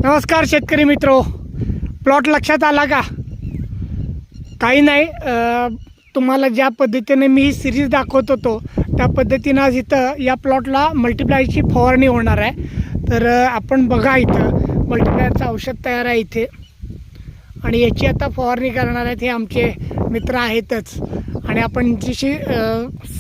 नमस्कार शेतकरी मित्रो, प्लॉट लक्षात आला का? काही नाही, तुम्हाला ज्या पद्धतीने मी ही सिरीज दाखवत होतो त्या पद्धतीनं आज इथं या प्लॉटला मल्टीप्लायरची फवारणी होणार आहे. तर आपण बघा, इथं मल्टीप्लायरचं औषध तयार आहे इथे, आणि याची आता फवारणी करणार आहेत हे आमचे मित्र आहेतच. आणि आपण जिशी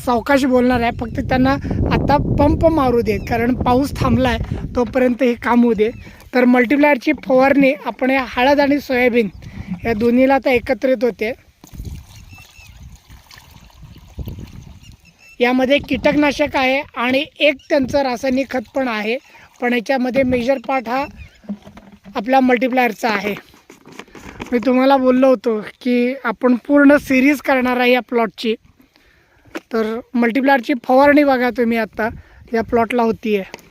सावकाश बोलणार आहे, फक्त त्यांना आता पंप मारू देत, कारण पाऊस थांबला आहे तोपर्यंत हे काम होऊ दे. तर मल्टीप्लायरची फवारणी आपण या हळद आणि सोयाबीन या दोन्हीला आता एकत्रित होते. यामध्ये कीटकनाशक आहे आणि एक त्यांचं रासायनिक खत पण आहे, पण याच्यामध्ये मेजर पार्ट हा आपला मल्टीप्लायरचा आहे. मी तुम्हाला बोललो होतो की आपण पूर्ण सिरीज करणार आहे या प्लॉटची. तर मल्टीप्लायरची फवारणी बघा तुम्ही आता या प्लॉटला होती आहे.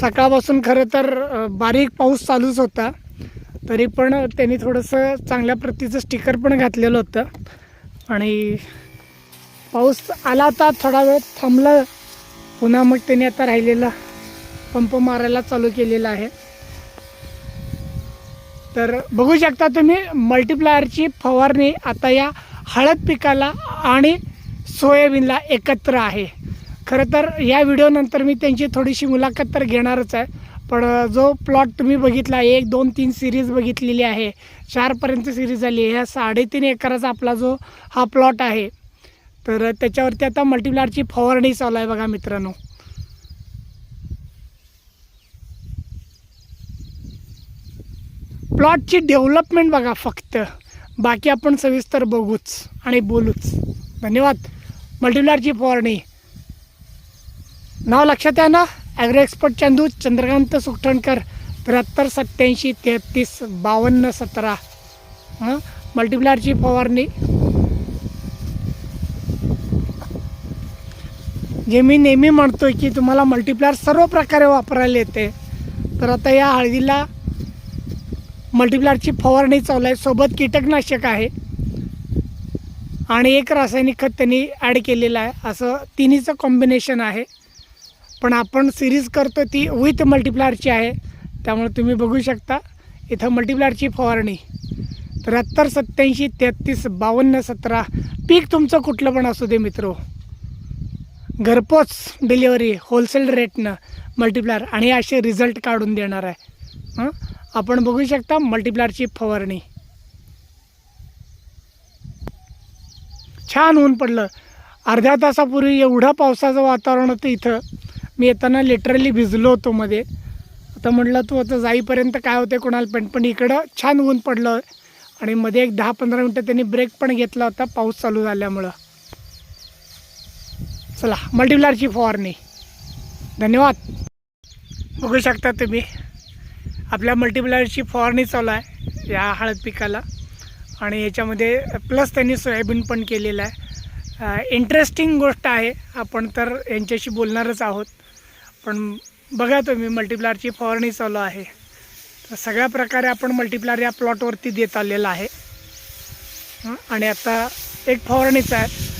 सकाळपासून खरं तर बारीक पाऊस चालूच होता, तरी पण त्यांनी थोडंसं चांगल्या प्रतीचं स्टिकर पण घातलेलं होतं. आणि पाऊस आला होता, थोडा वेळ थांबलं, पुन्हा मग त्यांनी आता राहिलेला पंप मारायला चालू केलेला आहे. तर बघू शकता तुम्ही, मल्टीप्लायरची फवारणी आता या हळद पिकाला आणि सोयाबीनला एकत्र आहे. खरं तर या व्हिडिओनंतर मी त्यांची थोडीशी मुलाखत तर घेणारच आहे, पण जो प्लॉट तुम्ही बघितला, 1, 2, 3 सिरीज बघितलेली आहे, 4पर्यंत सिरीज झाली आहे. ह्या 3.5 एकराचा आपला जो हा प्लॉट आहे, तर त्याच्यावरती आता मल्टीप्लायरची फवारणी चालू आहे बघा मित्रांनो. प्लॉटची डेव्हलपमेंट बघा फक्त, बाकी आपण सविस्तर बघूच आणि बोलूच. धन्यवाद. मल्टीप्लायरची फवारणी नाव लक्षात आहे ना? Agro expert Chandu Chandrakant Sukhtankar, 73 87 33 52 17. मल्टीप्लायरची फवारणी जे मी नेहमी म्हणतोय की तुम्हाला मल्टीप्लायर सर्व प्रकारे वापरायला येते. तर आता या हळदीला मल्टीप्लायरची फवारणी चालू आहे, सोबत कीटकनाशक आहे आणि एक रासायनिक खत त्यांनी ॲड केलेलं आहे. असं तिन्हीचं कॉम्बिनेशन आहे, पण आपण सिरीज करतो ती विथ मल्टीप्लायरची आहे. त्यामुळे तुम्ही बघू शकता इथं मल्टीप्लायरची फवारणी. 73 87 33 52 17. पीक तुमचं कुठलं पण असू दे मित्रो, घरपोच डिलिव्हरी होलसेल रेटनं मल्टीप्लायर, आणि असे रिझल्ट काढून देणार आहे. आपण बघू शकता मल्टीप्लायरची फवारणी. छान ऊन पडलं. अर्ध्या तासापूर्वी एवढं पावसाचं वातावरण होतं इथं, मी येताना लिटरली भिजलो होतो मध्ये. आता म्हटलं तू आता जाईपर्यंत काय होते कोणाला, पण इकडं छान ऊन पडलं आणि मध्ये एक 10-15 मिनटं त्यांनी ब्रेक पण घेतला होता पाऊस चालू झाल्यामुळं. चला, मल्टीप्लायरची फवारणी. धन्यवाद. बघू शकता तुम्ही आपल्या मल्टीप्लायरची फवारणी चालू आहे या हळद पिकाला, आणि याच्यामध्ये प्लस त्यांनी सोयाबीन पण केलेलं आहे. इंटरेस्टिंग गोष्ट आहे, आपण तर यांच्याशी बोलणारच आहोत. पण बघा तुम्ही, मल्टीप्लायरची फवारणी चालू आहे. तर सगळ्या प्रकारे आपण मल्टीप्लायर या प्लॉटवरती देत आलेला आहे. आणि आता एक फवारणीचा आहे.